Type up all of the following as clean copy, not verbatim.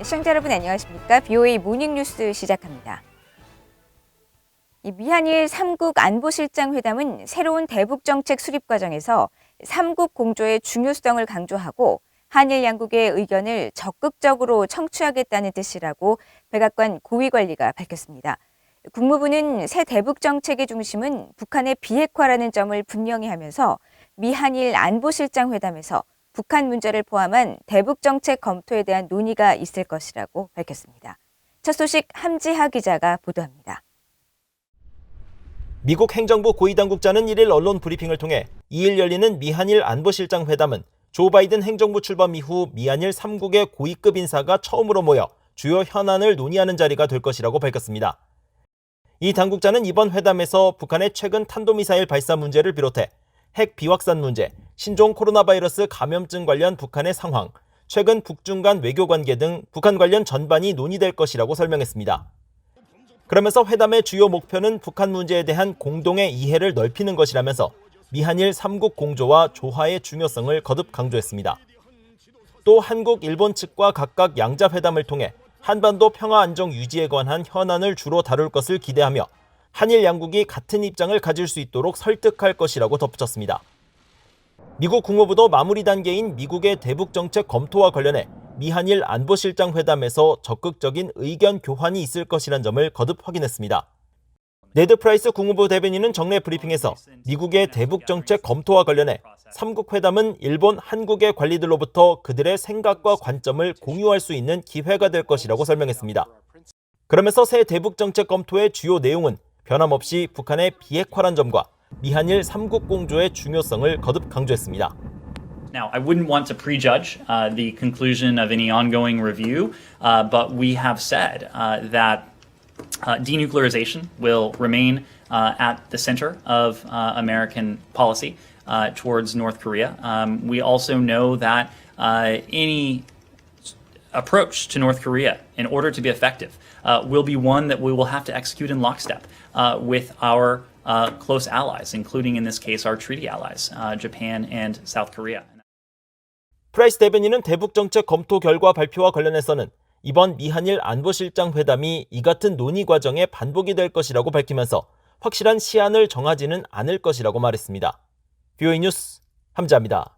시청자 여러분 안녕하십니까? BOA 모닝뉴스 시작합니다. 미한일 3국 안보실장 회담은 새로운 대북정책 수립 과정에서 3국 공조의 중요성을 강조하고 한일 양국의 의견을 적극적으로 청취하겠다는 뜻이라고 백악관 고위관리가 밝혔습니다. 국무부는 새 대북정책의 중심은 북한의 비핵화라는 점을 분명히 하면서 미한일 안보실장 회담에서 북한 문제를 포함한 대북정책 검토에 대한 논의가 있을 것이라고 밝혔습니다. 첫 소식 함지하 기자가 보도합니다. 미국 행정부 고위당국자는 1일 언론 브리핑을 통해 2일 열리는 미한일 안보실장 회담은 조 바이든 행정부 출범 이후 미한일 3국의 고위급 인사가 처음으로 모여 주요 현안을 논의하는 자리가 될 것이라고 밝혔습니다. 이 당국자는 이번 회담에서 북한의 최근 탄도미사일 발사 문제를 비롯해 핵 비확산 문제, 신종 코로나 바이러스 감염증 관련 북한의 상황, 최근 북중 간 외교 관계 등 북한 관련 전반이 논의될 것이라고 설명했습니다. 그러면서 회담의 주요 목표는 북한 문제에 대한 공동의 이해를 넓히는 것이라면서 미한일 3국 공조와 조화의 중요성을 거듭 강조했습니다. 또 한국, 일본 측과 각각 양자회담을 통해 한반도 평화 안정 유지에 관한 현안을 주로 다룰 것을 기대하며 한일 양국이 같은 입장을 가질 수 있도록 설득할 것이라고 덧붙였습니다. 미국 국무부도 마무리 단계인 미국의 대북정책 검토와 관련해 미한일 안보실장 회담에서 적극적인 의견 교환이 있을 것이란 점을 거듭 확인했습니다. 네드 프라이스 국무부 대변인은 정례 브리핑에서 미국의 대북정책 검토와 관련해 3국 회담은 일본, 한국의 관리들로부터 그들의 생각과 관점을 공유할 수 있는 기회가 될 것이라고 설명했습니다. 그러면서 새 대북정책 검토의 주요 내용은 변함없이 북한의 비핵화란 점과 미한일 3국 공조의 중요성을 거듭 강조했습니다. Now, I wouldn't want to prejudge the conclusion of any ongoing review, but we have said that denuclearization will remain at the center of American policy towards North Korea. We also know that any approach to North Korea, in order to be effective, will be one that we will have to execute in lockstep with our close allies, including in this case our treaty allies, Japan and South Korea. 프라이스 대변인은 대북정책 검토 결과 발표와 관련해서는 이번 미한일 안보실장 회담이 이 같은 논의 과정의 반복이 될 것이라고 밝히면서 확실한 시한을 정하지는 않을 것이라고 말했습니다. BOA 뉴스 함지하입니다.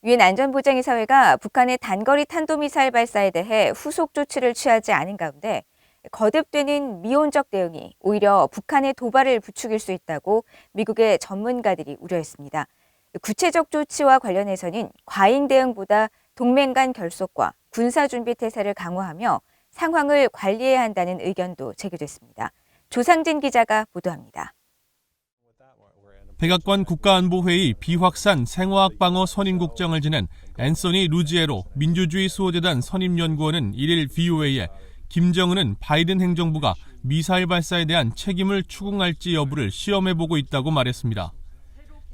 유엔 안전보장이사회가 북한의 단거리 탄도미사일 발사에 대해 후속 조치를 취하지 않은 가운데 거듭되는 미온적 대응이 오히려 북한의 도발을 부추길 수 있다고 미국의 전문가들이 우려했습니다. 구체적 조치와 관련해서는 과잉 대응보다 동맹 간 결속과 군사준비 태세를 강화하며 상황을 관리해야 한다는 의견도 제기됐습니다. 조상진 기자가 보도합니다. 백악관 국가안보회의 비확산 생화학방어 선임국장을 지낸 앤서니 루지에로 민주주의 수호재단 선임연구원은 1일 BOA에 김정은은 바이든 행정부가 미사일 발사에 대한 책임을 추궁할지 여부를 시험해보고 있다고 말했습니다.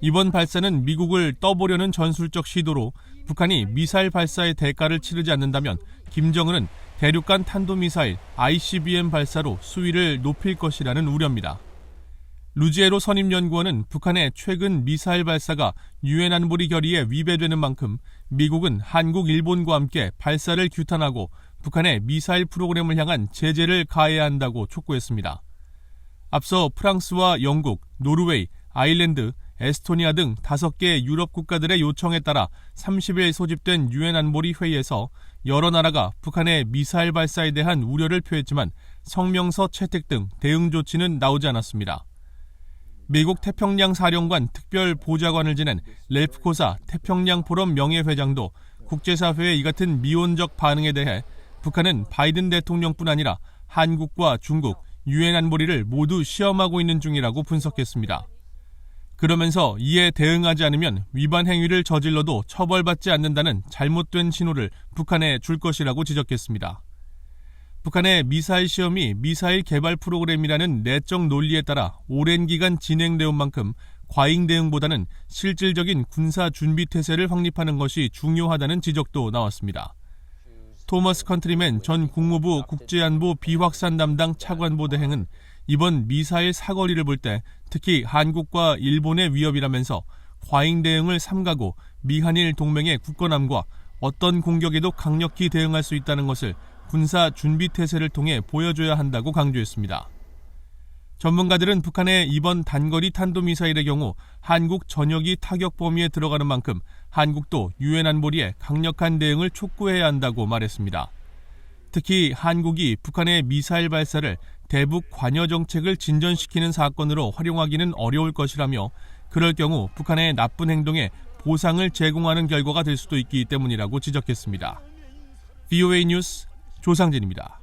이번 발사는 미국을 떠보려는 전술적 시도로 북한이 미사일 발사의 대가를 치르지 않는다면 김정은은 대륙간 탄도미사일 ICBM 발사로 수위를 높일 것이라는 우려입니다. 루지에로 선임연구원은 북한의 최근 미사일 발사가 유엔 안보리 결의에 위배되는 만큼 미국은 한국, 일본과 함께 발사를 규탄하고 북한의 미사일 프로그램을 향한 제재를 가해야 한다고 촉구했습니다. 앞서 프랑스와 영국, 노르웨이, 아일랜드, 에스토니아 등 5개 유럽 국가들의 요청에 따라 30일 소집된 유엔 안보리 회의에서 여러 나라가 북한의 미사일 발사에 대한 우려를 표했지만 성명서 채택 등 대응 조치는 나오지 않았습니다. 미국 태평양 사령관 특별 보좌관을 지낸 렐프 코사 태평양 포럼 명예회장도 국제사회의 이 같은 미온적 반응에 대해 북한은 바이든 대통령뿐 아니라 한국과 중국, 유엔 안보리를 모두 시험하고 있는 중이라고 분석했습니다. 그러면서 이에 대응하지 않으면 위반 행위를 저질러도 처벌받지 않는다는 잘못된 신호를 북한에 줄 것이라고 지적했습니다. 북한의 미사일 시험이 미사일 개발 프로그램이라는 내적 논리에 따라 오랜 기간 진행되어 온 만큼 과잉 대응보다는 실질적인 군사 준비 태세를 확립하는 것이 중요하다는 지적도 나왔습니다. 토머스 컨트리맨 전 국무부 국제안보 비확산 담당 차관보 대행은 이번 미사일 사거리를 볼 때 특히 한국과 일본의 위협이라면서 과잉 대응을 삼가고 미한일 동맹의 굳건함과 어떤 공격에도 강력히 대응할 수 있다는 것을 군사 준비 태세를 통해 보여줘야 한다고 강조했습니다. 전문가들은 북한의 이번 단거리 탄도미사일의 경우 한국 전역이 타격 범위에 들어가는 만큼 한국도 유엔 안보리에 강력한 대응을 촉구해야 한다고 말했습니다. 특히 한국이 북한의 미사일 발사를 대북 관여 정책을 진전시키는 사건으로 활용하기는 어려울 것이라며 그럴 경우 북한의 나쁜 행동에 보상을 제공하는 결과가 될 수도 있기 때문이라고 지적했습니다. VOA 뉴스 조상진입니다.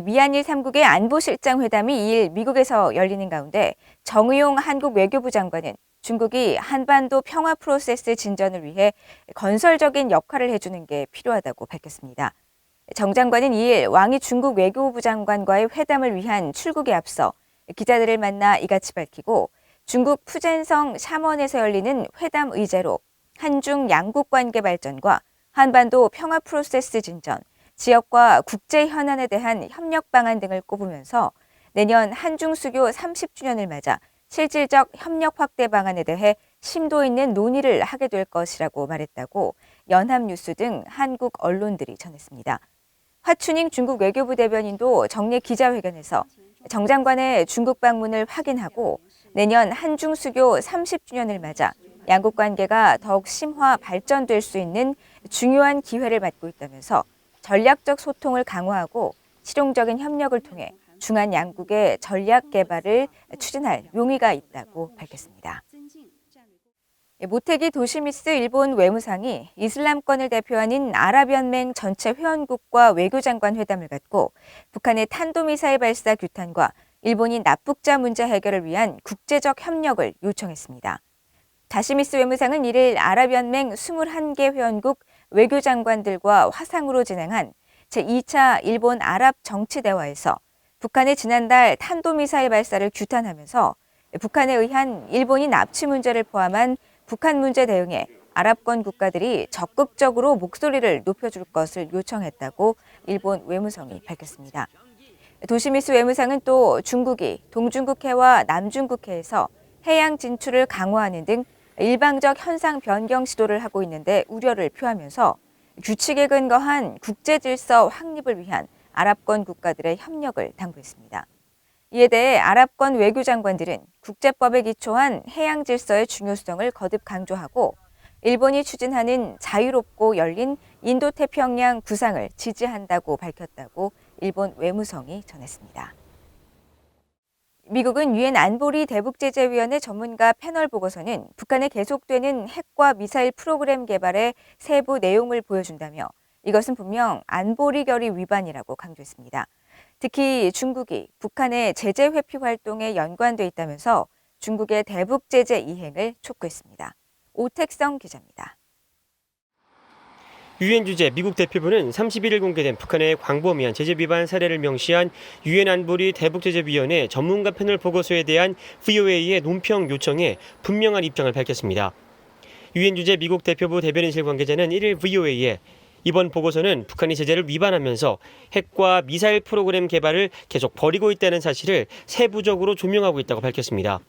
미한일 3국의 안보실장 회담이 2일 미국에서 열리는 가운데 정의용 한국 외교부 장관은 중국이 한반도 평화 프로세스 진전을 위해 건설적인 역할을 해주는 게 필요하다고 밝혔습니다. 정 장관은 2일 왕이 중국 외교부 장관과의 회담을 위한 출국에 앞서 기자들을 만나 이같이 밝히고 중국 푸젠성 샤먼에서 열리는 회담 의제로 한중 양국 관계 발전과 한반도 평화 프로세스 진전, 지역과 국제 현안에 대한 협력 방안 등을 꼽으면서 내년 한중 수교 30주년을 맞아 실질적 협력 확대 방안에 대해 심도 있는 논의를 하게 될 것이라고 말했다고 연합뉴스 등 한국 언론들이 전했습니다. 화춘잉 중국 외교부 대변인도 정례 기자회견에서 정 장관의 중국 방문을 확인하고 내년 한중 수교 30주년을 맞아 양국 관계가 더욱 심화 발전될 수 있는 중요한 기회를 맞고 있다면서 전략적 소통을 강화하고 실용적인 협력을 통해 중한 양국의 전략 개발을 추진할 용의가 있다고 밝혔습니다. 모테기 도시미스 일본 외무상이 이슬람권을 대표하는 아랍연맹 전체 회원국과 외교장관 회담을 갖고 북한의 탄도미사일 발사 규탄과 일본인 납북자 문제 해결을 위한 국제적 협력을 요청했습니다. 다시미스 외무상은 1일 아랍연맹 21개 회원국 외교장관들과 화상으로 진행한 제2차 일본 아랍 정치대화에서 북한의 지난달 탄도미사일 발사를 규탄하면서 북한에 의한 일본인 납치 문제를 포함한 북한 문제 대응에 아랍권 국가들이 적극적으로 목소리를 높여줄 것을 요청했다고 일본 외무성이 밝혔습니다. 도시미스 외무상은 또 중국이 동중국해와 남중국해에서 해양 진출을 강화하는 등 일방적 현상 변경 시도를 하고 있는데 우려를 표하면서 규칙에 근거한 국제 질서 확립을 위한 아랍권 국가들의 협력을 당부했습니다. 이에 대해 아랍권 외교장관들은 국제법에 기초한 해양 질서의 중요성을 거듭 강조하고 일본이 추진하는 자유롭고 열린 인도태평양 구상을 지지한다고 밝혔다고 일본 외무성이 전했습니다. 미국은 유엔 안보리 대북제재위원회 전문가 패널 보고서는 북한의 계속되는 핵과 미사일 프로그램 개발의 세부 내용을 보여준다며 이것은 분명 안보리 결의 위반이라고 강조했습니다. 특히 중국이 북한의 제재 회피 활동에 연관돼 있다면서 중국의 대북 제재 이행을 촉구했습니다. 오택성 기자입니다. 유엔 주재 미국 대표부는 31일 공개된 북한의 광범위한 제재 위반 사례를 명시한 유엔 안보리 대북제재위원회 전문가 패널 보고서에 대한 VOA의 논평 요청에 분명한 입장을 밝혔습니다. 유엔 주재 미국 대표부 대변인실 관계자는 1일 VOA에 이번 보고서는 북한이 제재를 위반하면서 핵과 미사일 프로그램 개발을 계속 벌이고 있다는 사실을 세부적으로 조명하고 있다고 밝혔습니다.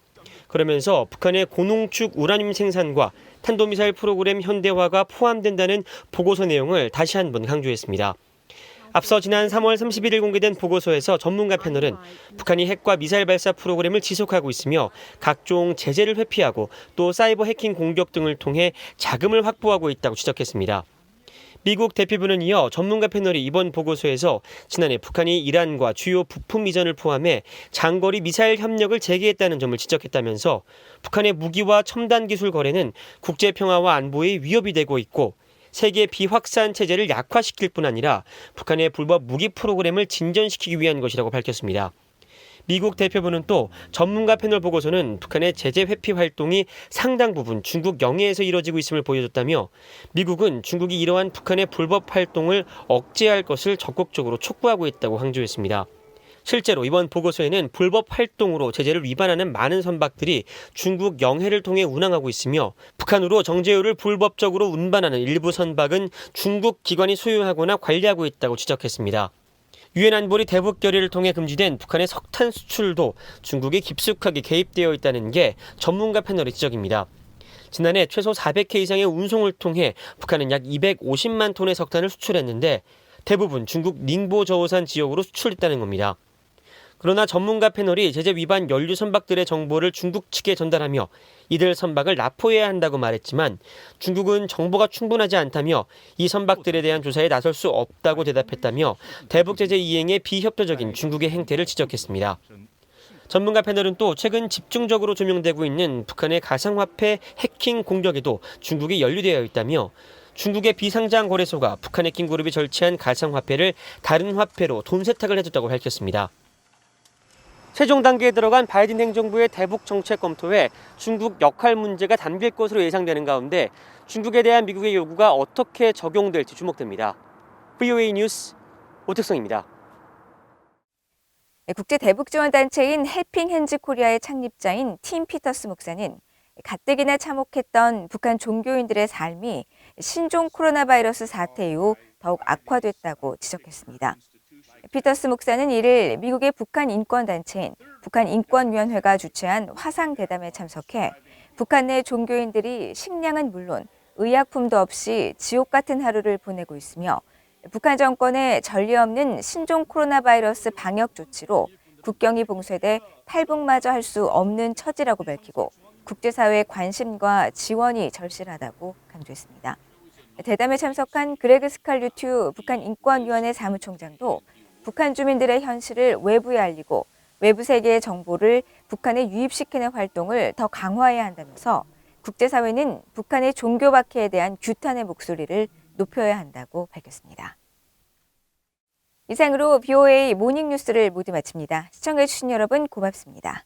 그러면서 북한의 고농축 우라늄 생산과 탄도미사일 프로그램 현대화가 포함된다는 보고서 내용을 다시 한번 강조했습니다. 앞서 지난 3월 31일 공개된 보고서에서 전문가 패널은 북한이 핵과 미사일 발사 프로그램을 지속하고 있으며 각종 제재를 회피하고 또 사이버 해킹 공격 등을 통해 자금을 확보하고 있다고 지적했습니다. 미국 대표부는 이어 전문가 패널이 이번 보고서에서 지난해 북한이 이란과 주요 부품 이전을 포함해 장거리 미사일 협력을 재개했다는 점을 지적했다면서 북한의 무기와 첨단 기술 거래는 국제 평화와 안보에 위협이 되고 있고 세계 비확산 체제를 약화시킬 뿐 아니라 북한의 불법 무기 프로그램을 진전시키기 위한 것이라고 밝혔습니다. 미국 대표부는 또 전문가 패널 보고서는 북한의 제재 회피 활동이 상당 부분 중국 영해에서 이뤄지고 있음을 보여줬다며 미국은 중국이 이러한 북한의 불법 활동을 억제할 것을 적극적으로 촉구하고 있다고 강조했습니다. 실제로 이번 보고서에는 불법 활동으로 제재를 위반하는 많은 선박들이 중국 영해를 통해 운항하고 있으며 북한으로 정제유를 불법적으로 운반하는 일부 선박은 중국 기관이 소유하거나 관리하고 있다고 지적했습니다. 유엔 안보리 대북 결의를 통해 금지된 북한의 석탄 수출도 중국이 깊숙하게 개입되어 있다는 게 전문가 패널의 지적입니다. 지난해 최소 400회 이상의 운송을 통해 북한은 약 250만 톤의 석탄을 수출했는데 대부분 중국 닝보 저우산 지역으로 수출했다는 겁니다. 그러나 전문가 패널이 제재 위반 연료 선박들의 정보를 중국 측에 전달하며 이들 선박을 납포해야 한다고 말했지만 중국은 정보가 충분하지 않다며 이 선박들에 대한 조사에 나설 수 없다고 대답했다며 대북 제재 이행에 비협조적인 중국의 행태를 지적했습니다. 전문가 패널은 또 최근 집중적으로 조명되고 있는 북한의 가상화폐 해킹 공격에도 중국이 연루되어 있다며 중국의 비상장 거래소가 북한 해킹 그룹이 절취한 가상화폐를 다른 화폐로 돈 세탁을 해줬다고 밝혔습니다. 최종 단계에 들어간 바이든 행정부의 대북 정책 검토에 중국 역할 문제가 담길 것으로 예상되는 가운데 중국에 대한 미국의 요구가 어떻게 적용될지 주목됩니다. VOA 뉴스 오택성입니다. 국제 대북 지원 단체인 헬핑 핸즈 코리아의 창립자인 팀 피터스 목사는 가뜩이나 참혹했던 북한 종교인들의 삶이 신종 코로나 바이러스 사태 이후 더욱 악화됐다고 지적했습니다. 피터스 목사는 이를 미국의 북한 인권단체인 북한인권위원회가 주최한 화상대담에 참석해 북한 내 종교인들이 식량은 물론 의약품도 없이 지옥 같은 하루를 보내고 있으며 북한 정권의 전례 없는 신종 코로나 바이러스 방역 조치로 국경이 봉쇄돼 탈북마저 할 수 없는 처지라고 밝히고 국제사회의 관심과 지원이 절실하다고 강조했습니다. 대담에 참석한 그레그 스칼류튜 북한인권위원회 사무총장도 북한 주민들의 현실을 외부에 알리고 외부 세계의 정보를 북한에 유입시키는 활동을 더 강화해야 한다면서 국제사회는 북한의 종교 박해에 대한 규탄의 목소리를 높여야 한다고 밝혔습니다. 이상으로 BOA 모닝뉴스를 모두 마칩니다. 시청해주신 여러분 고맙습니다.